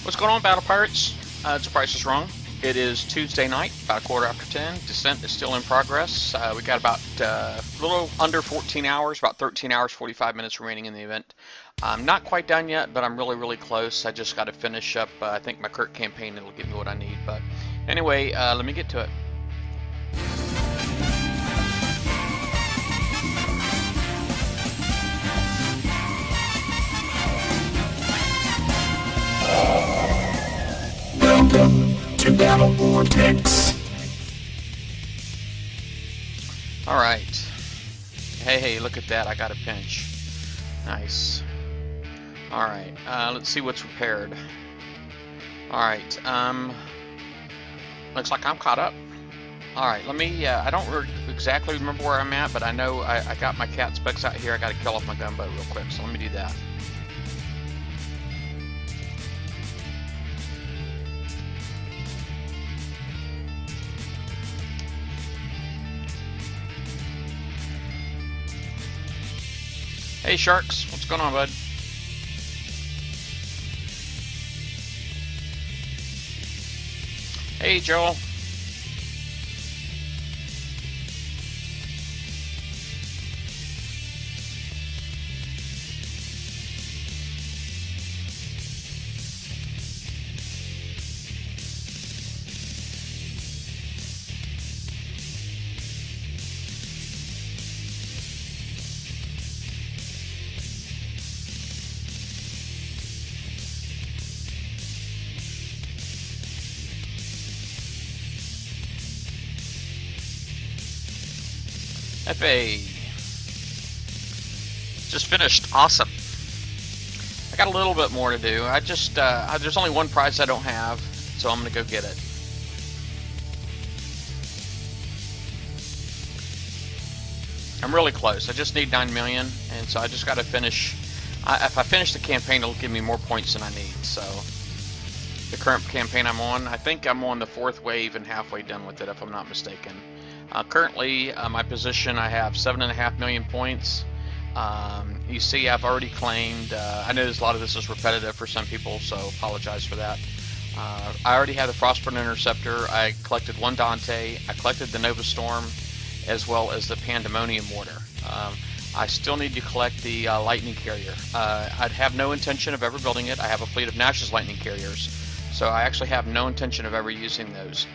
What's going on, Battle Pirates? It's Price is Wrong. It is Tuesday night, about 10:15. Descent is still in progress. We got about a little under 14 hours, about 13 hours, 45 minutes remaining in the event. I'm not quite done yet, but I'm really close. I just got to finish up, I think, my Kirk campaign. It'll give me what I need. But anyway, let me get to it. Welcome to Battle Vortex. Alright. Hey, look at that. I got a pinch. Nice. Alright, let's see what's repaired. Alright, looks like I'm caught up. Alright, let me, I don't exactly remember where I'm at, but I know I got my cat specs out here. I gotta kill off my gunboat real quick, so let me do that. Hey Sharks, what's going on, bud? Hey Joel. FA. Just finished. Awesome. I got a little bit more to do. I just, there's only one prize I don't have, so I'm going to go get it. I'm really close. I just need 9 million, and so I just got to finish. If I finish the campaign, it'll give me more points than I need. So the current campaign I'm on, I think I'm on the 4th wave and halfway done with it, if I'm not mistaken. Currently, my position, I have 7.5 million points. You see, I've already claimed, I know a lot of this is repetitive for some people, so apologize for that. I already have the Frostburn Interceptor. I collected one Dante. I collected the Nova Storm, as well as the Pandemonium Mortar. I still need to collect the Lightning Carrier. I'd have no intention of ever building it. I have a fleet of Nash's Lightning Carriers, so I actually have no intention of ever using those.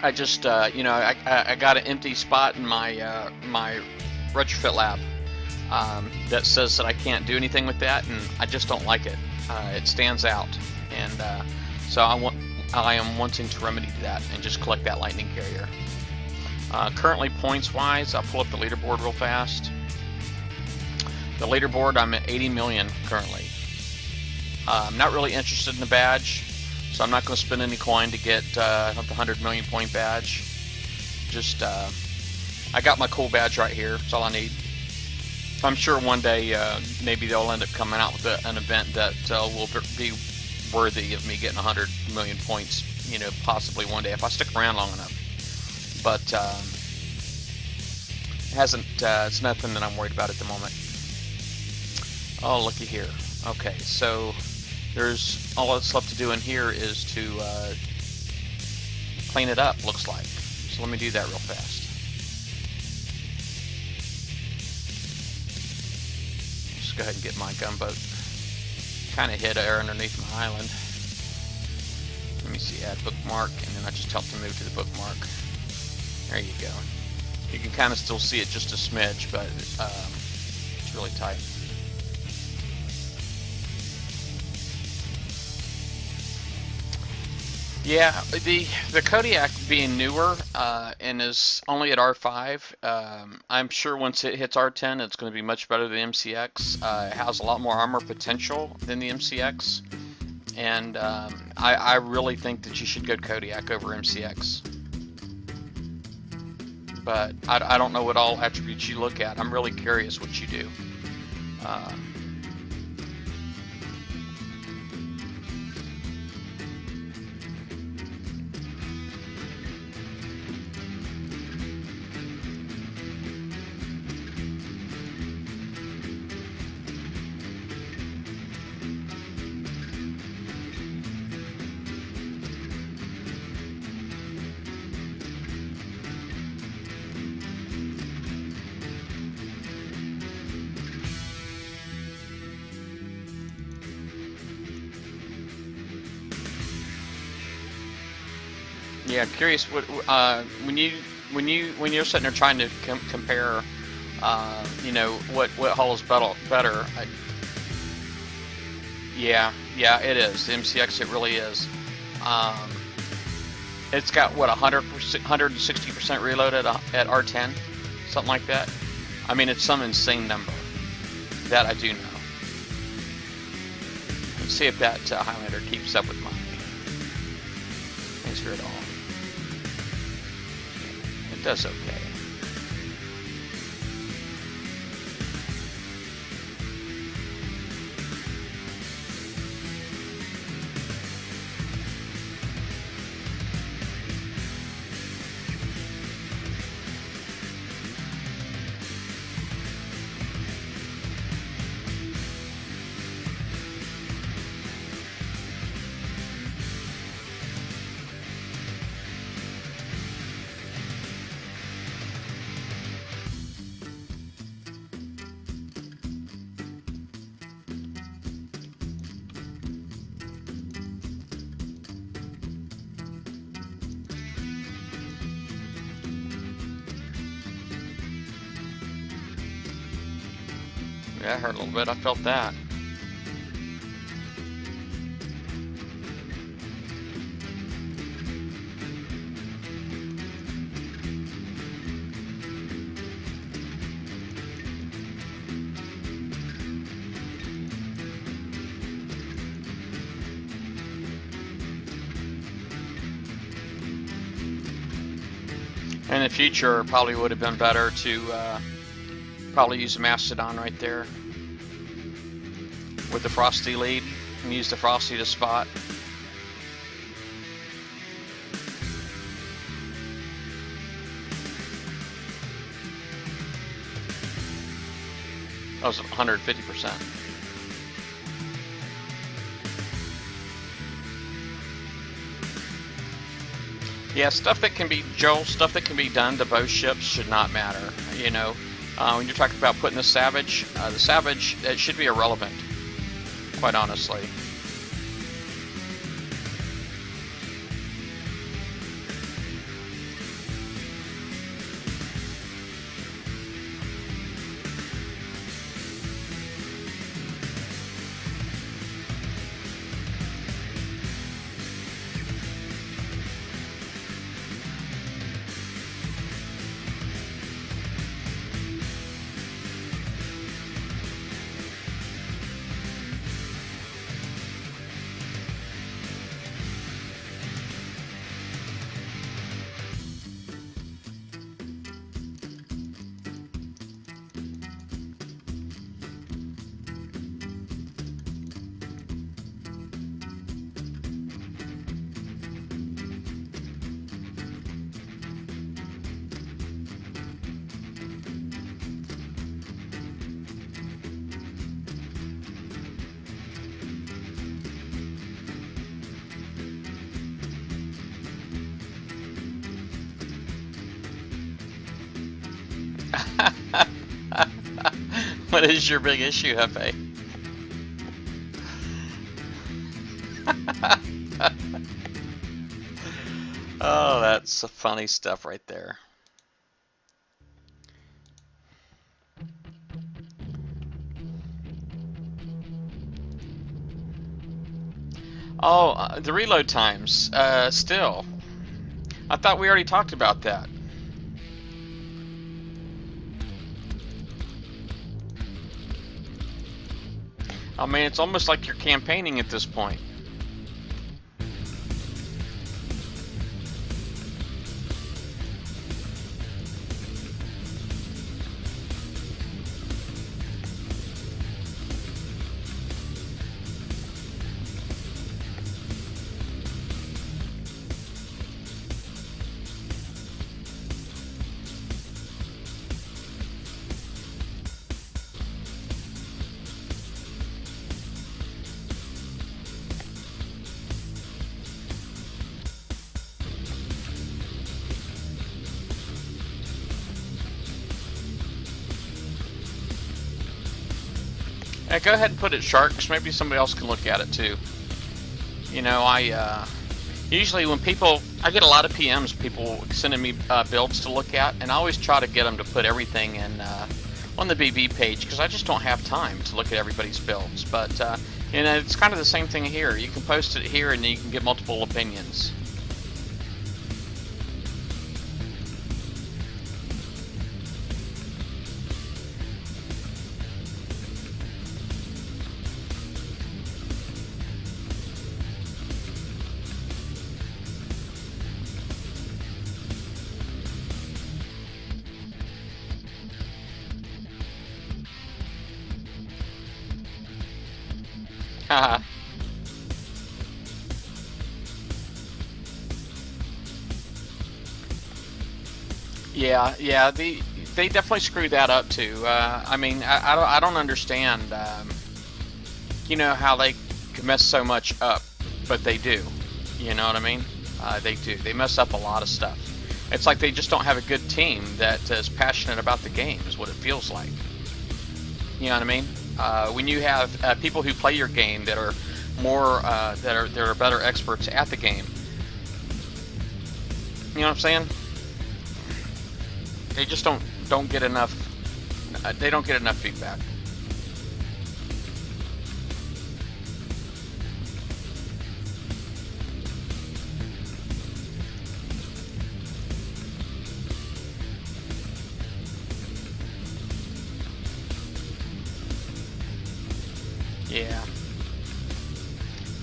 I just, you know, I got an empty spot in my my retrofit lab that says that I can't do anything with that, and I just don't like it. It stands out, and so I am wanting to remedy that and just collect that Lightning Carrier. Currently, points-wise, I'll pull up the leaderboard real fast. The leaderboard, I'm at 80 million currently. I'm not really interested in the badge. So I'm not going to spend any coin to get the 100 million point badge. Just, I got my cool badge right here. That's all I need. I'm sure one day maybe they'll end up coming out with an event that will be worthy of me getting 100 million points, you know, possibly one day if I stick around long enough. But it hasn't, it's nothing that I'm worried about at the moment. Oh, looky here. Okay, so there's all that's left to do in here is to clean it up, looks like. So let me do that real fast. Just go ahead and get my gunboat. Kind of hid air underneath my island. Let me see, add bookmark, and then I just help to move to the bookmark. There you go. You can kind of still see it just a smidge, but it's really tight. Yeah, the Kodiak being newer and is only at R5, I'm sure once it hits R10 it's going to be much better than MCX. It has a lot more armor potential than the MCX, and I really think that you should go Kodiak over MCX. But I don't know what all attributes you look at. I'm really curious what you do. Yeah, curious what when you're sitting there trying to compare, you know, what hull is better. Yeah, it is. The MCX, it really is. It's got what 160% reload at R10, something like that. I mean, it's some insane number. That I do know. Let's see if that Highlander keeps up with mine. Thanks for it all. It does okay. Yeah, it hurt a little bit. I felt that. In the future, probably would have been better to probably use a Mastodon right there with the Frosty lead and use the Frosty to spot. That was 150%. Yeah, stuff that can be, Joel, stuff that can be done to both ships should not matter. You know, when you're talking about putting the Savage, it should be irrelevant, quite honestly. What is your big issue, Hefe? Oh, that's some funny stuff right there. Oh, the reload times. Still. I thought we already talked about that. I mean, it's almost like you're campaigning at this point. Yeah, go ahead and put it Sharks. Maybe somebody else can look at it too. You know, I usually when people, I get a lot of PMs, people sending me builds to look at, and I always try to get them to put everything in on the BB page because I just don't have time to look at everybody's builds. But you know, it's kind of the same thing here. You can post it here, and then you can get multiple opinions. Haha. Yeah. They definitely screwed that up too. I mean, I don't understand. You know how they can mess so much up, but they do. You know what I mean? They do. They mess up a lot of stuff. It's like they just don't have a good team that is passionate about the game. Is what it feels like. You know what I mean? When you have people who play your game that are more that are better experts at the game. You know what I'm saying? They just don't get enough. They don't get enough feedback.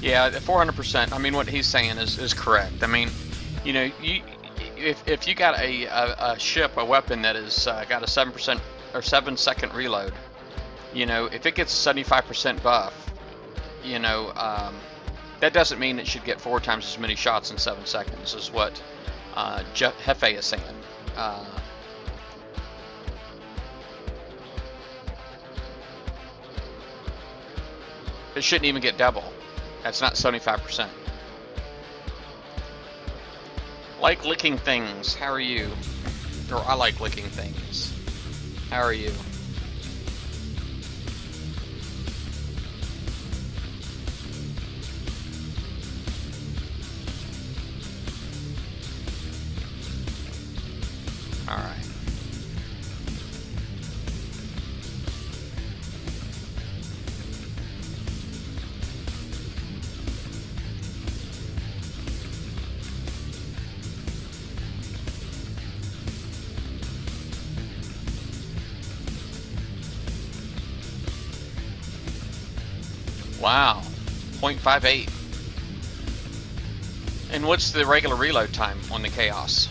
Yeah, 400%. I mean, what he's saying is correct. I mean, you know, if you got a ship, a weapon that is got a 7% or 7-second reload, you know, if it gets a 75% buff, you know, that doesn't mean it should get 4 times as many shots in 7 seconds, is what Hefe is saying. It shouldn't even get double. That's not 75%. Like licking things. How are you? Or I like licking things. How are you? All right. Wow, 0.58. And what's the regular reload time on the Chaos?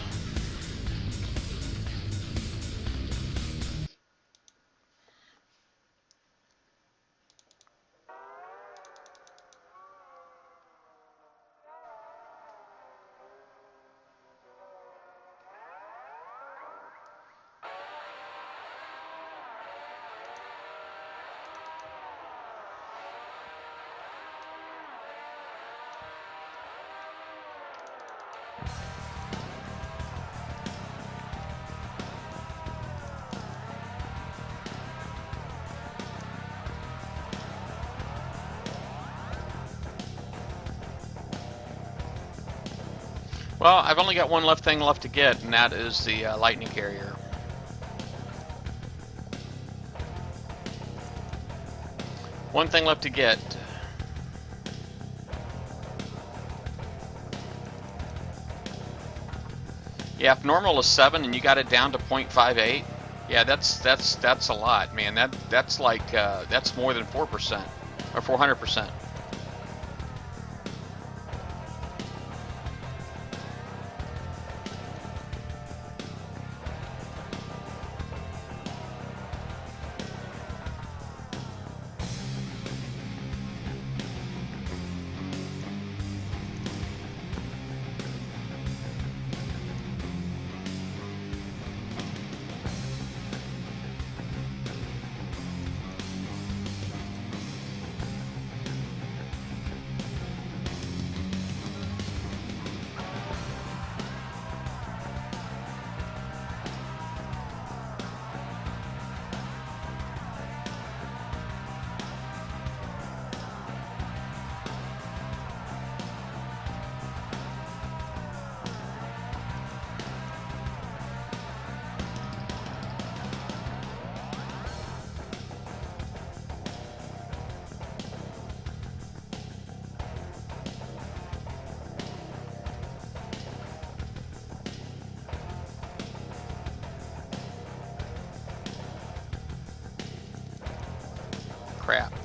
Well, I've only got one thing left to get, and that is the Lightning Carrier. One thing left to get. Yeah, if normal is 7 and you got it down to 0.58, yeah, that's a lot, man. That's like that's more than 4% or 400%. crap.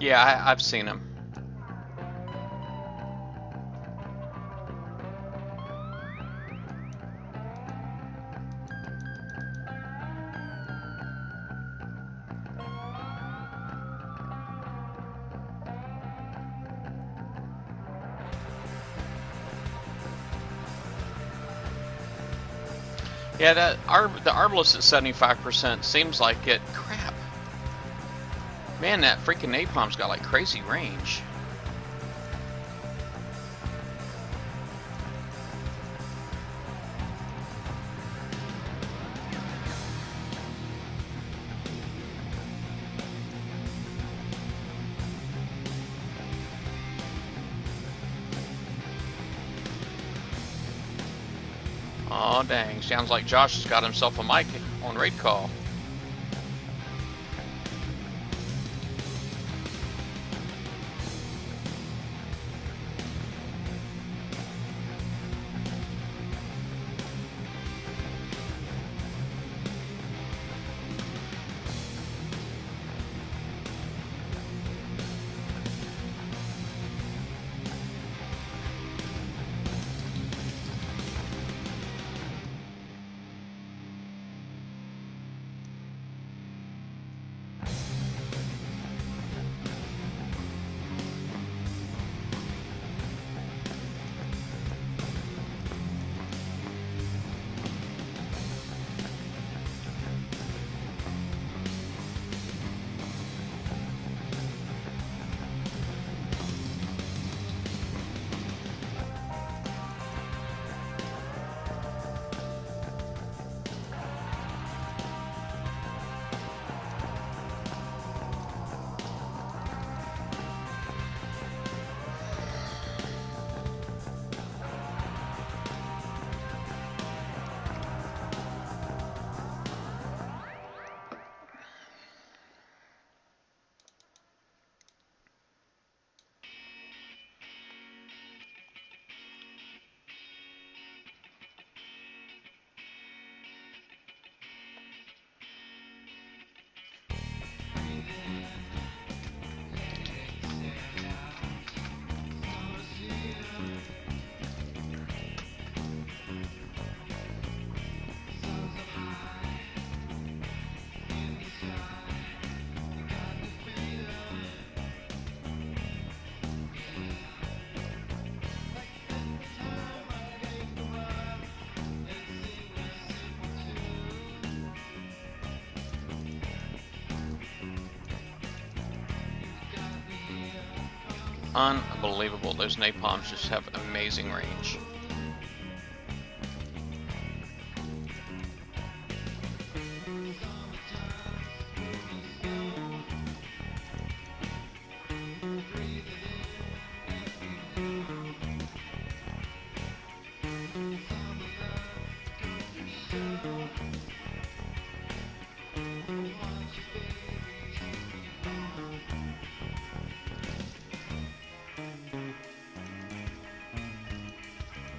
Yeah, I've seen him. Yeah, the Arbalest at 75% seems like it. Crap. Man, that freaking napalm's got like crazy range. Oh dang, sounds like Josh has got himself a mic on raid call. Unbelievable. Those napalms just have amazing range.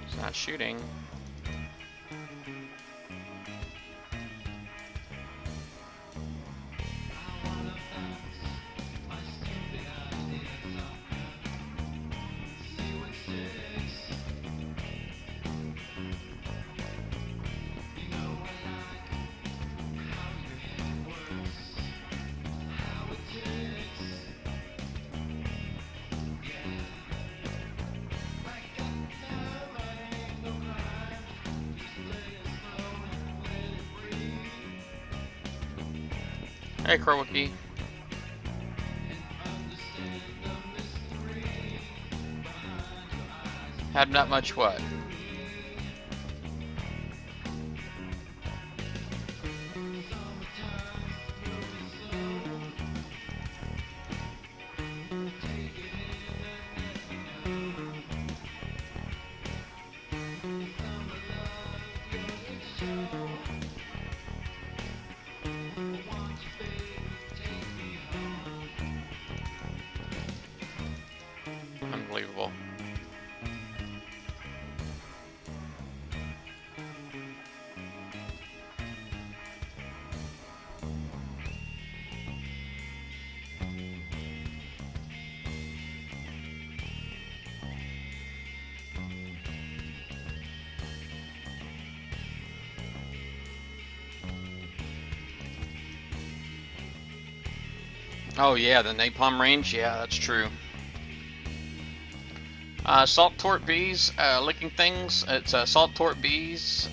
It's not shooting. Hey, Crowwiki. Had not much what? Unbelievable. Oh yeah, the napalm range. Yeah, that's true. Salt Tort Bees, licking things. It's Salt Tort Bees,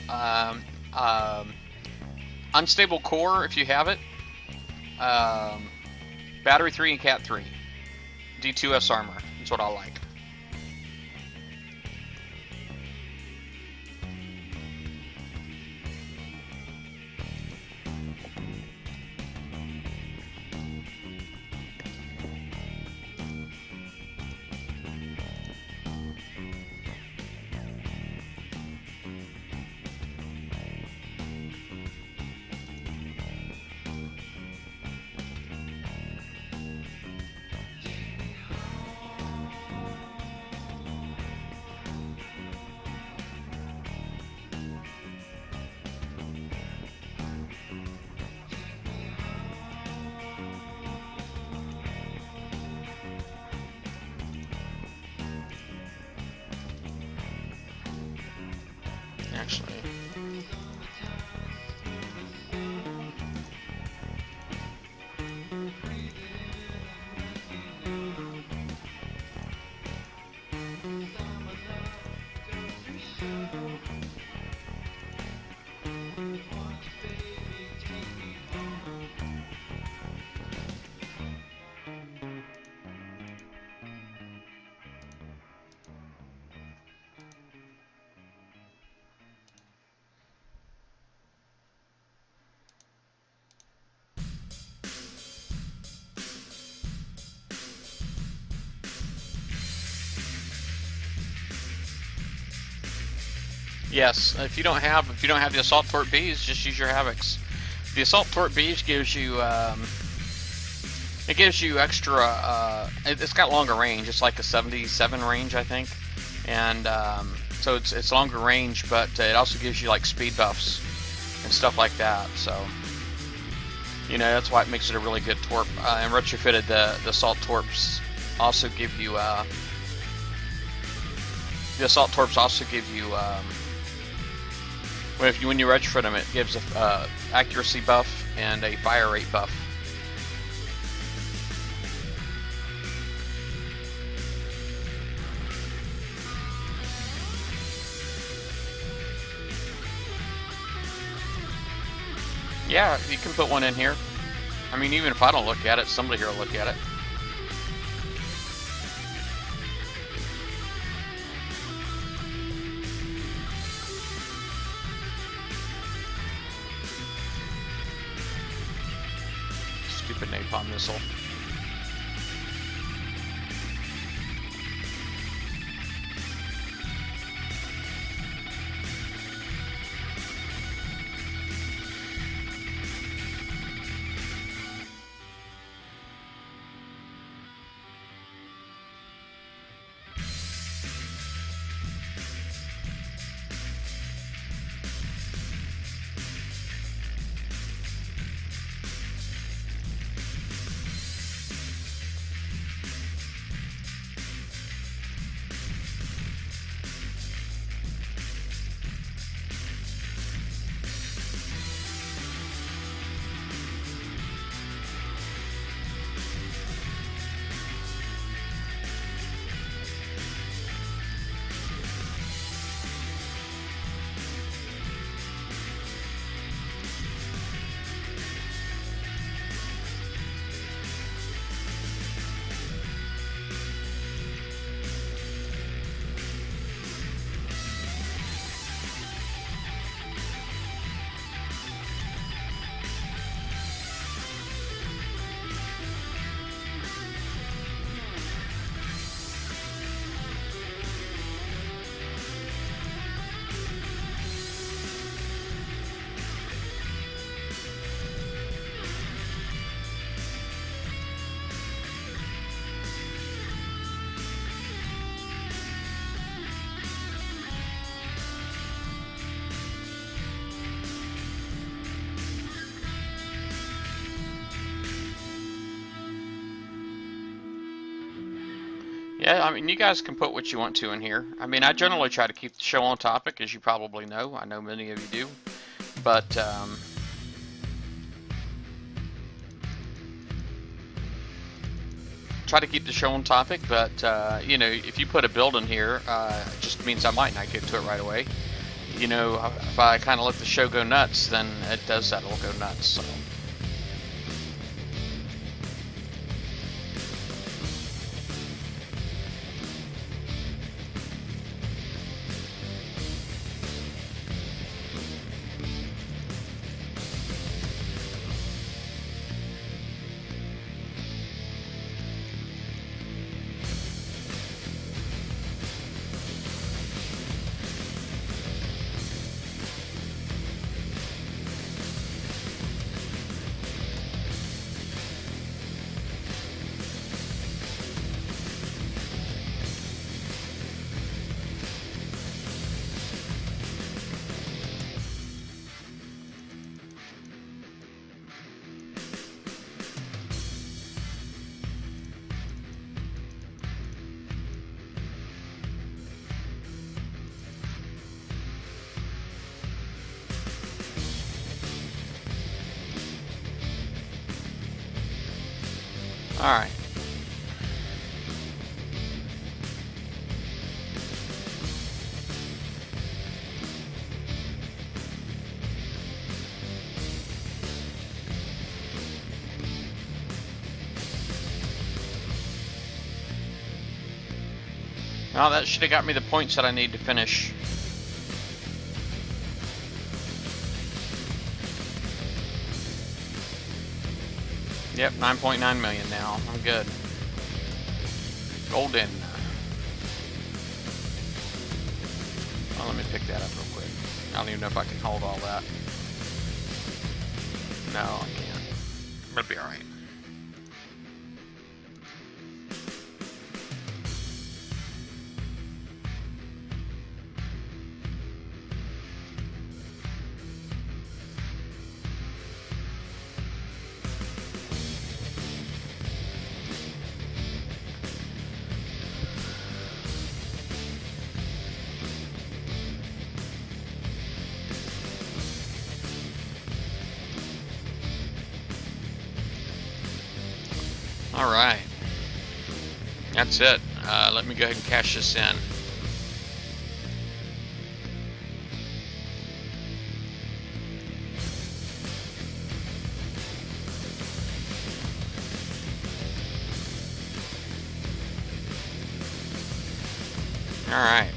Unstable Core if you have it, Battery 3 and Cat 3, D2S armor. That's what I like. Actually, yes. If you don't have the Assault Tort Bees, just use your Havocs. The Assault Tort Bees gives you it gives you extra. It's got longer range. It's like a 77 range, I think, and so it's longer range, but it also gives you like speed buffs and stuff like that. So you know that's why it makes it a really good Torp. And retrofitted the Assault Torps also give you the Assault Torps also give you when you retrofit them, it gives a accuracy buff and a fire rate buff. Yeah, you can put one in here. I mean, even if I don't look at it, somebody here will look at it. Stupid napalm missile. Yeah, I mean, you guys can put what you want to in here. I mean, I generally try to keep the show on topic, as you probably know. I know many of you do. But, try to keep the show on topic, but, you know, if you put a build in here, it just means I might not get to it right away. You know, if I kind of let the show go nuts, then it does that, it'll go nuts, so. Alright. Well, that should have got me the points that I need to finish. Yep, 9.9 million now. I'm good. Golden. Well, let me pick that up real quick. I don't even know if I can hold all that. No, I can't. It'll be alright. Alright. That's it. Let me go ahead and cash this in. Alright.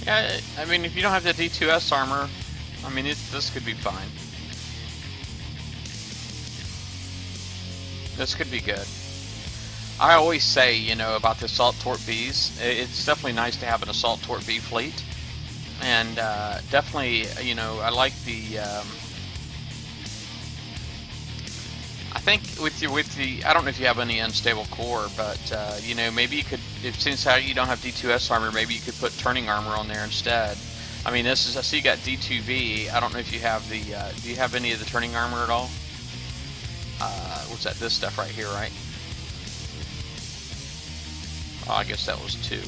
Yeah, I mean, if you don't have the D2S armor, I mean, this could be fine. This could be good. I always say, you know, about the Assault Torp Bs, it's definitely nice to have an Assault Torp B fleet. And definitely, you know, I like the... I think with the, I don't know if you have any unstable core, but you know, maybe you could, since how you don't have D2S armor, maybe you could put turning armor on there instead. I mean, this is, I see you got D2V. I don't know if you have the, do you have any of the turning armor at all? What's that? This stuff right here, right? Oh, I guess that was 2.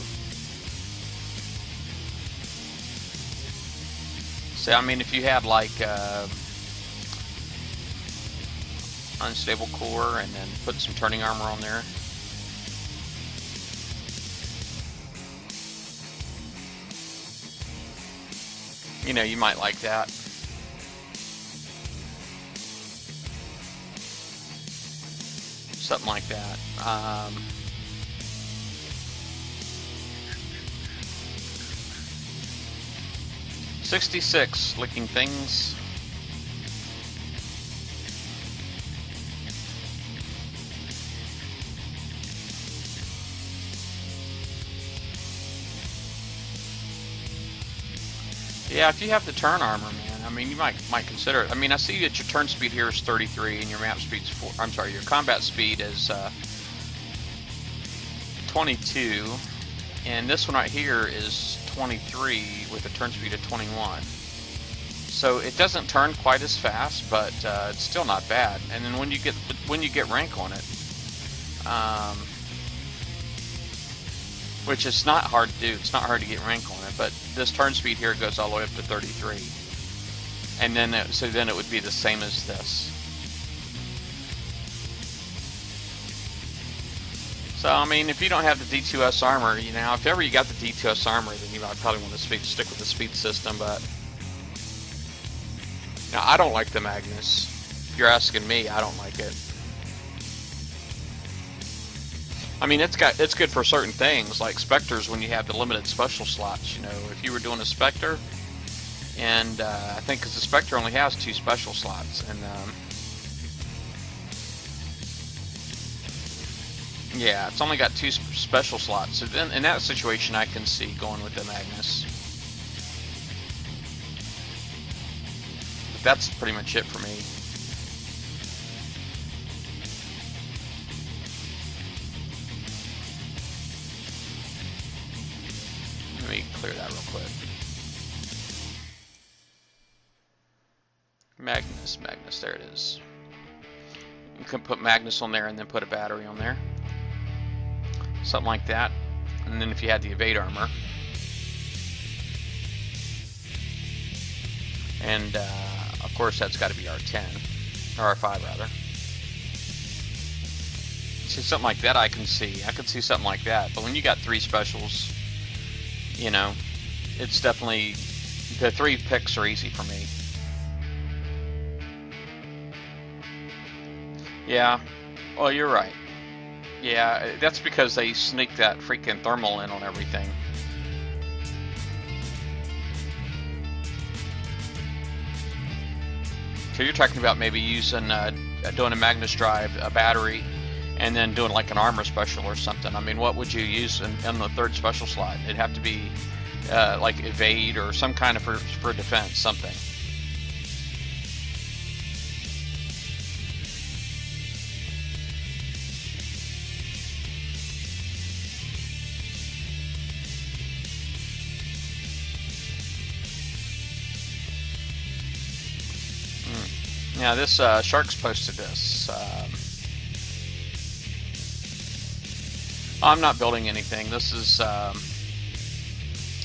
So I mean, if you had like unstable core and then put some turning armor on there. You know, you might like that. Something like that. 66 licking things. Yeah, if you have the turn armor, man, I mean, you might consider it. I mean, I see that your turn speed here is 33 and your map speed's 4. I'm sorry, your combat speed is 22, and this one right here is 23 with a turn speed of 21. So it doesn't turn quite as fast, but it's still not bad. And then when you get rank on it, which is not hard to do. It's not hard to get rank on it, but this turn speed here goes all the way up to 33, and then it would be the same as this. So I mean, if you don't have the D2S armor, you know, if ever you got the D2S armor, then you might probably want to stick with the speed system. But now I don't like the Magnus. If you're asking me, I don't like it. I mean, it's good for certain things, like Spectres when you have the limited special slots. You know, if you were doing a Spectre, and I think because the Spectre only has 2 special slots, and yeah, it's only got 2 special slots. So then, in that situation, I can see going with the Magnus. But that's pretty much it for me. Let me clear that real quick. Magnus, there it is. You can put Magnus on there and then put a battery on there. Something like that. And then if you had the evade armor. And of course that's got to be R10. Or R5 rather. See, something like that I can see. I could see something like that. But when you got 3 specials, you know, it's definitely, the 3 picks are easy for me. Yeah, well, you're right. Yeah, that's because they sneak that freaking thermal in on everything. So you're talking about maybe using, doing a Magnus drive, a battery, and then doing like an armor special or something. I mean, what would you use in the 3rd special slot? It'd have to be like evade or some kind of for defense, something. Yeah, this Sharks posted this. I'm not building anything. This is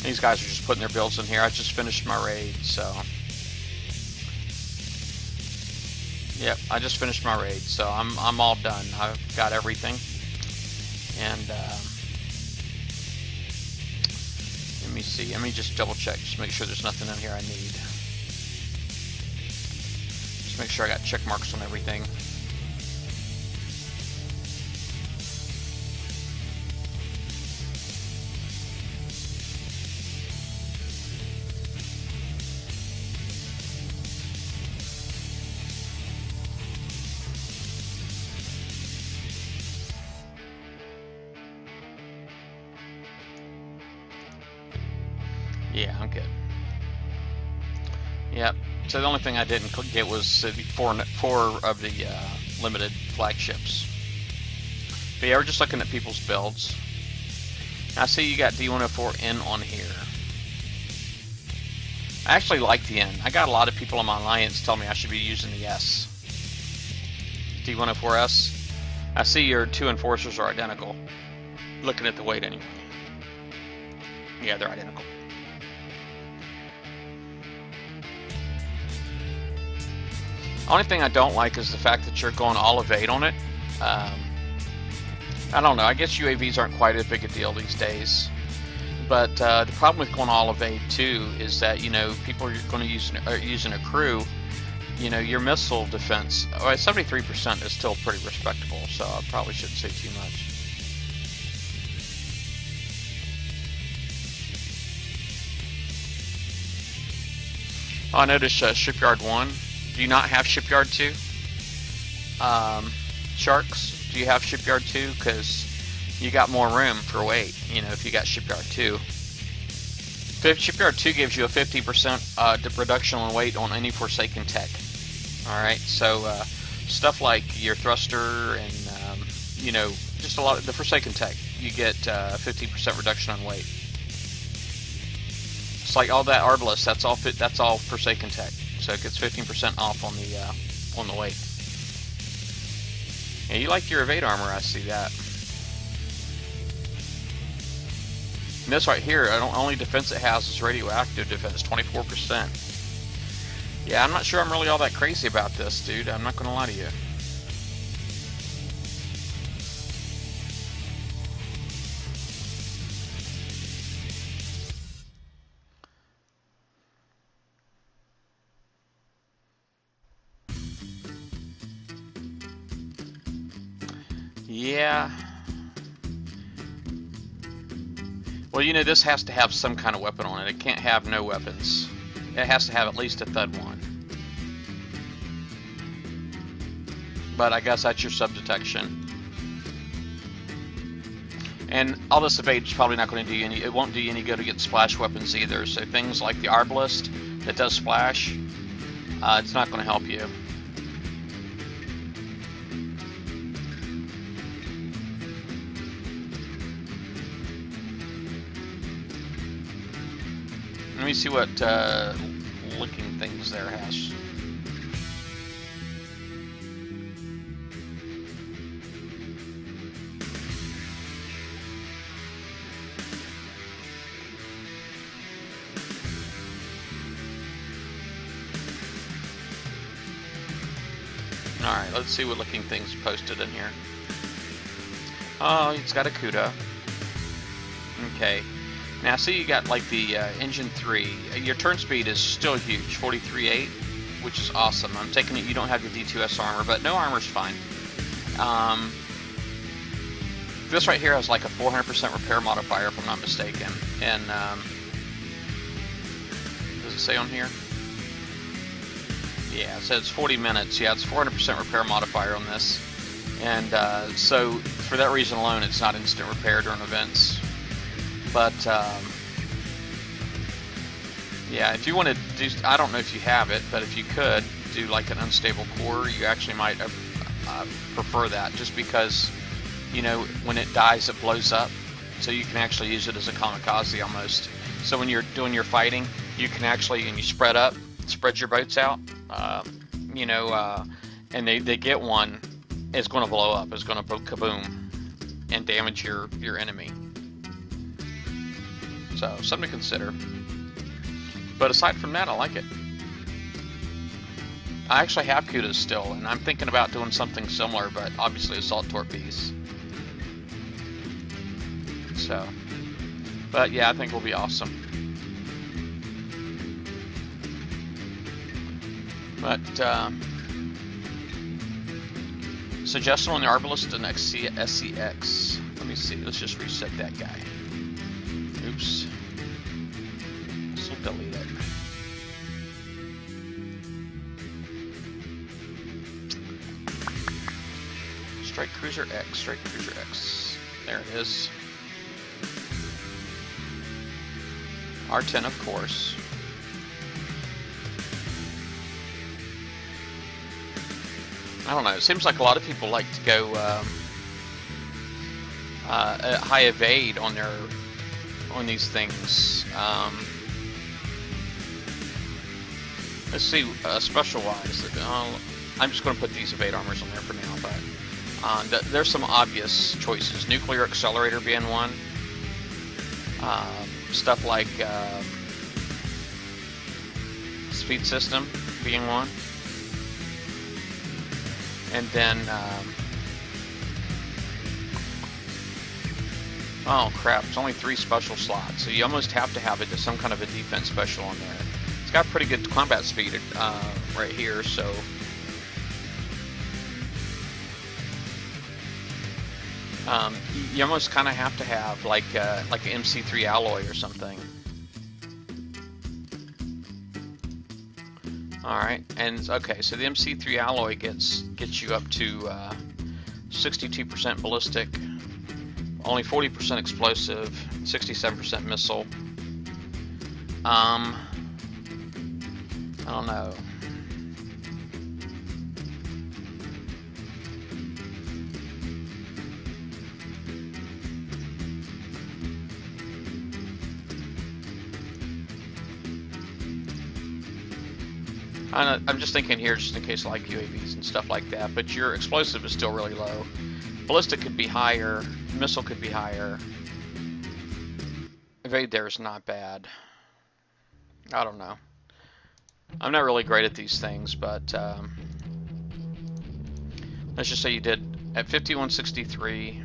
these guys are just putting their builds in here. I just finished my raid, so yep, I just finished my raid, so I'm all done. I've got everything, and let me see. Let me just double check, just make sure there's nothing in here I need. Make sure I got check marks on everything. Yeah, I'm good. Yep. So the only thing I didn't get was 4 of the limited flagships. But yeah, we're just looking at people's builds. I see you got D104N on here. I actually like the N. I got a lot of people in my alliance tell me I should be using the S. D104S. I see your 2 enforcers are identical. Looking at the weight anyway. Yeah, they're identical. Only thing I don't like is the fact that you're going all evade on it. I don't know. I guess UAVs aren't quite as big a deal these days. But the problem with going all evade too is that, you know, people are going to use using a crew. You know, your missile defense, 73% is still pretty respectable. So I probably shouldn't say too much. Oh, I noticed Shipyard 1. Do you not have Shipyard 2? Sharks, do you have Shipyard 2? Because you got more room for weight, you know, if you got Shipyard 2. Shipyard 2 gives you a 50% reduction in weight on any Forsaken tech. Alright, so stuff like your thruster and, you know, just a lot of the Forsaken tech, you get 50% reduction on weight. It's like all that Arbalest, that's all Forsaken tech, so it gets 15% off on the weight. Yeah, you like your evade armor, I see that. And this right here, only defense it has is radioactive defense, 24%. Yeah, I'm not sure I'm really all that crazy about this, dude. I'm not gonna lie to you. Yeah. Well, you know, this has to have some kind of weapon on it. It can't have no weapons. It has to have at least a Thud 1. But I guess that's your sub-detection. And all this evade is probably not going to do you any. It won't do you any good to get splash weapons either. So things like the Arbalest that does splash, it's not going to help you. Let me see what looking things there has. Alright, let's see what looking things posted in here. Oh, it's got a CUDA. Okay. Now see, you got like the engine 3. Your turn speed is still huge, 43.8, which is awesome. I'm taking it you don't have your D2S armor, but no armor's fine. This right here has like a 400% repair modifier, if I'm not mistaken. And does it say on here? Yeah, it says 40 minutes. Yeah, it's 400% repair modifier on this. And so for that reason alone, it's not instant repair during events. But yeah, if you want to do, I don't know if you have it, but if you could do like an unstable core, you actually might prefer that, just because, you know, when it dies, it blows up, so you can actually use it as a kamikaze almost. So when you're doing your fighting, you can actually, and you spread your boats out, you know, and they get one, it's going to blow up, it's going to kaboom and damage your enemy. So, something to consider. But aside from that, I like it. I actually have CUDAs still, and I'm thinking about doing something similar, but obviously assault torpedoes. So, but yeah, I think it'll be awesome. But, suggestion on the Arbalest and SCX. Let me see, let's just reset that guy. Oops. So delete it. Strike Cruiser X, Strike Cruiser X. There it is. R10, of course. I don't know, it seems like a lot of people like to go high evade on these things. Let's see, special wise. I'm just going to put these evade armors on there for now, but there's some obvious choices. Nuclear accelerator being one. Stuff like speed system being one. And then oh crap, it's only 3 special slots, so you almost have to have some kind of a defense special on there. It's got pretty good combat speed right here, so you almost kind of have to have like an MC3 alloy or something. Alright, and okay, so the MC3 alloy gets you up to 62% ballistic, only 40% explosive, 67% missile. I don't know. I'm just thinking here, just in case I like UAVs and stuff like that, but your explosive is still really low. Ballistic could be higher, missile could be higher. Evade there is not bad. I don't know. I'm not really great at these things, but let's just say you did at 5163.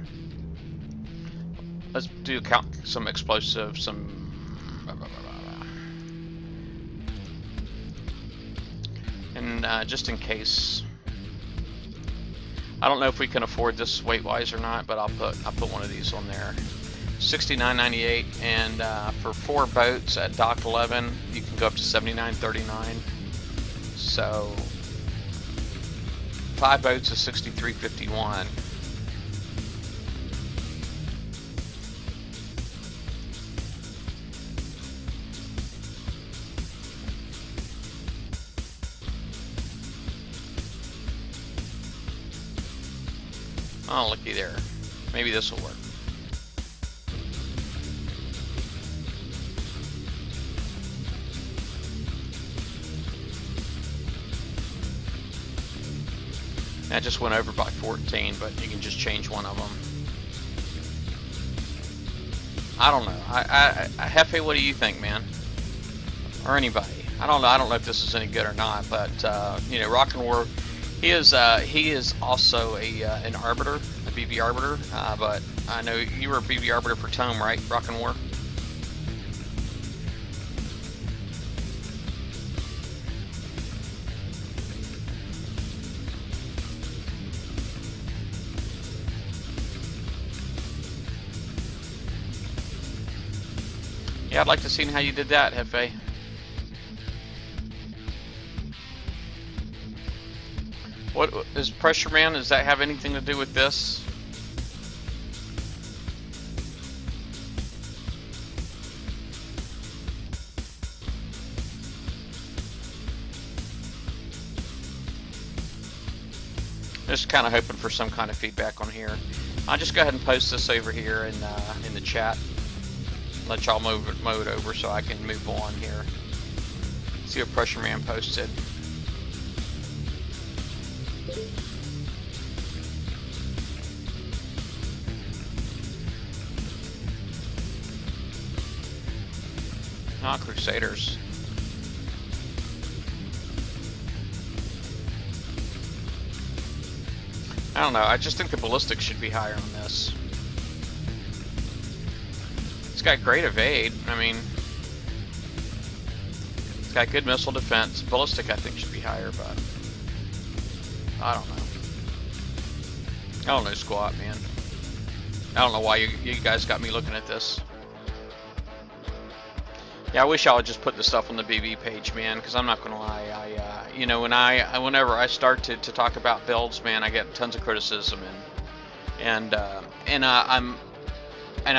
Let's do some explosive, some. And just in case, I don't know if we can afford this weight-wise or not, but I'll put one of these on there. $69.98, and for 4 boats at Dock 11, you can go up to $79.39. So 5 boats is $63.51. Oh, looky there. Maybe this will work. That just went over by 14, but you can just change one of them. I don't know. Hefe, what do you think, man? Or anybody? I don't know. I don't know if this is any good or not, but you know, Rock and War. He is also an arbiter, a BB arbiter, but I know you were a BB arbiter for Tome, right? Rock and War. Yeah, I'd like to see how you did that, Hefe. What is Pressure Man? Does that have anything to do with this? Just kind of hoping for some kind of feedback on here. I'll just go ahead and post this over here in the chat. Let y'all move it over so I can move on here. See what Pressure Man posted. Ah, Crusaders. I don't know. I just think the ballistic should be higher on this. It's got great evade. I mean, it's got good missile defense. Ballistic, I think, should be higher, but I don't know. I don't know squat, man. I don't know why you guys got me looking at this. Yeah, I wish I would just put the stuff on the BB page, man, because I'm not gonna lie. You know, whenever I start to talk about builds, man, I get tons of criticism, and I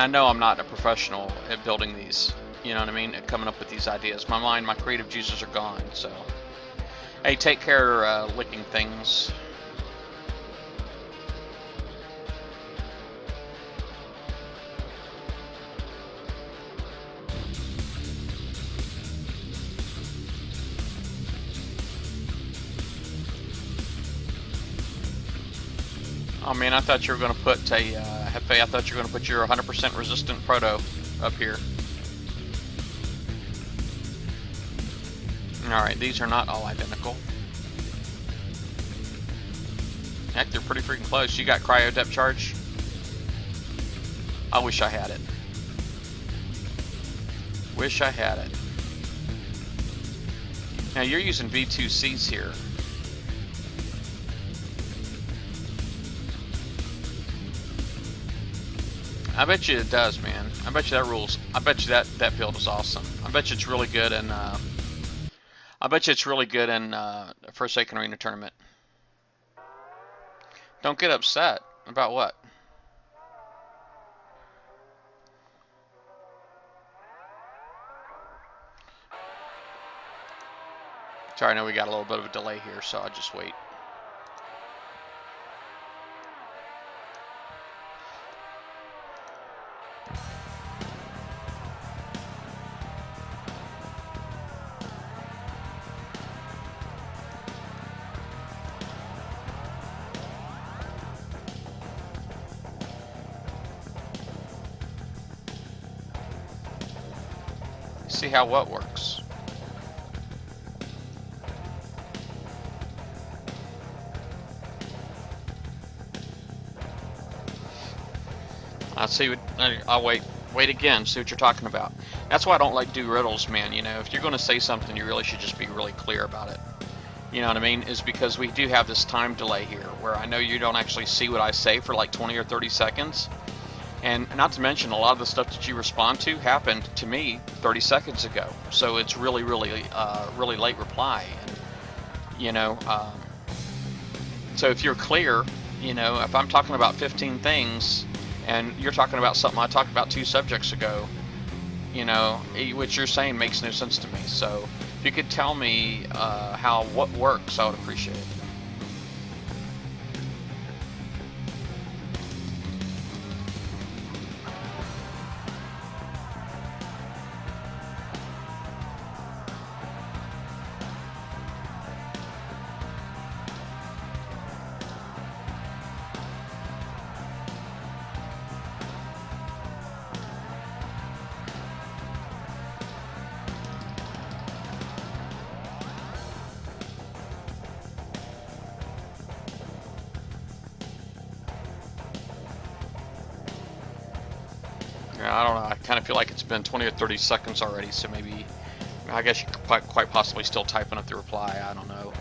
know I'm not a professional at building these. You know what I mean? At coming up with these ideas. My creative juices are gone. So, hey, take care, licking things. Oh man, I thought you were going to put a Hefe. I thought you were going to put your 100% resistant proto up here. Alright, these are not all identical. Heck, they're pretty freaking close. You got cryo depth charge? I wish I had it. Wish I had it. Now you're using V2Cs here. I bet you it does, man. I bet you that rules. I bet you that build is awesome. I bet you it's really good, and I bet you it's really good in Forsaken Arena tournament. Don't get upset. About what? Sorry, I know we got a little bit of a delay here, so I'll just wait. See how what works. I'll see what I'll wait again, see what you're talking about. That's why I don't like do riddles, man. You know, if you're going to say something, you really should just be really clear about it. You know what I mean? Is because we do have this time delay here where I know you don't actually see what I say for like 20 or 30 seconds. And not to mention, a lot of the stuff that you respond to happened to me 30 seconds ago. So it's really late reply. And, you know, so if you're clear, you know, if I'm talking about 15 things and you're talking about something I talked about 2 subjects ago, you know, what you're saying makes no sense to me. So if you could tell me what works, I would appreciate it. I don't know. I kind of feel like it's been 20 or 30 seconds already, so maybe, I guess you could quite possibly still typing up the reply. I don't know.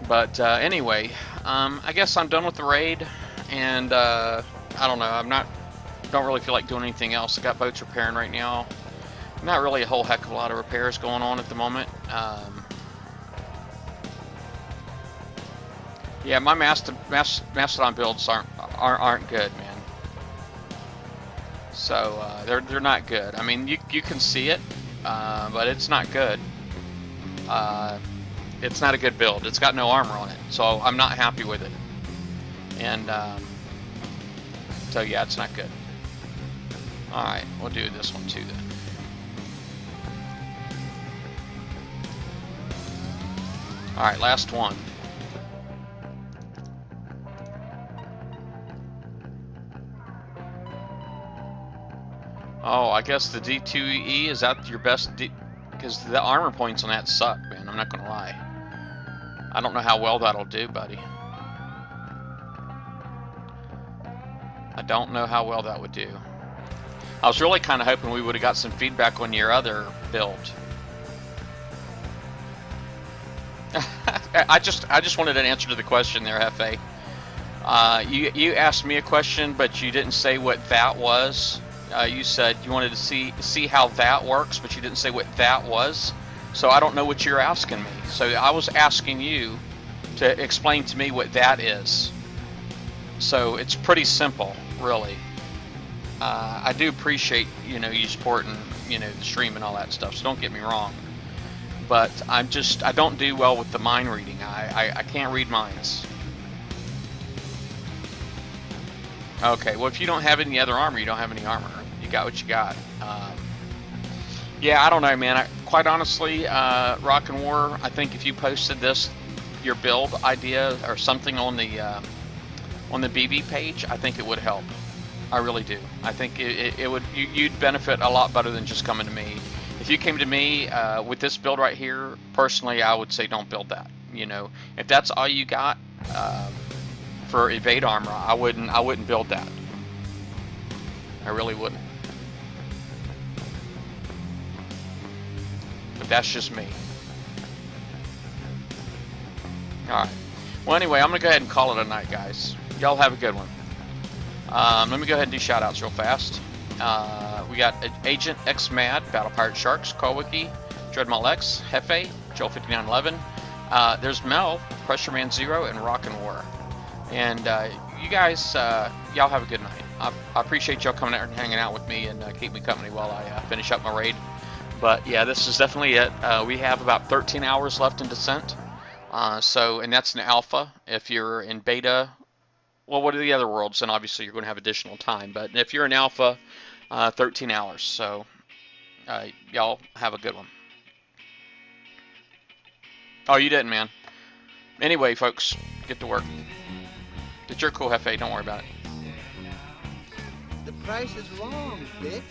But anyway, I guess I'm done with the raid, and I don't know. Don't really feel like doing anything else. I got boats repairing right now. Not really a whole heck of a lot of repairs going on at the moment. Yeah, my Mastodon builds aren't good, man. So they're not good. I mean, you can see it, but it's not good. It's not a good build. It's got no armor on it, so I'm not happy with it. And so yeah, it's not good. All right, we'll do this one too then. All right, last one. Oh, I guess the D2E, is that your best because the armor points on that suck, man. I'm not gonna lie. I don't know how well that'll do, buddy. I don't know how well that would do. I was really kind of hoping we would have got some feedback on your other build. I just wanted an answer to the question there, Hefe. You asked me a question, but you didn't say what that was. You said you wanted to see how that works, but you didn't say what that was. So I don't know what you're asking me. So I was asking you to explain to me what that is. So it's pretty simple, really. I do appreciate, you know, you supporting, you know, the stream and all that stuff. So don't get me wrong. But I don't do well with the mind reading. I can't read minds. Okay, well, if you don't have any other armor, you don't have any armor. You got what you got. Yeah, I don't know, man. Quite honestly, Rock and War, I think if you posted your build idea or something on the BB page, I think it would help. I really do. I think it would. You'd benefit a lot better than just coming to me. If you came to me with this build right here, personally, I would say don't build that. You know, if that's all you got for evade armor, I wouldn't build that. I really wouldn't. But that's just me. Alright. Well, anyway, I'm going to go ahead and call it a night, guys. Y'all have a good one. Let me go ahead and do shout-outs real fast. We got Agent X Mad, Battle Pirate Sharks, Kowicki, Dreadmall X, Hefe, Joel5911. There's Mel, Pressure Man Zero, and Rock and War. And you guys, y'all have a good night. I appreciate y'all coming out and hanging out with me and keep me company while I finish up my raid. But yeah, this is definitely it. We have about 13 hours left in Descent. And that's an alpha. If you're in beta, well, what are the other worlds? And obviously you're going to have additional time. But if you're in alpha, 13 hours. So y'all have a good one. Oh, you didn't, man. Anyway, folks, get to work. But you're cool, Hefe. Don't worry about it. The price is wrong, bitch.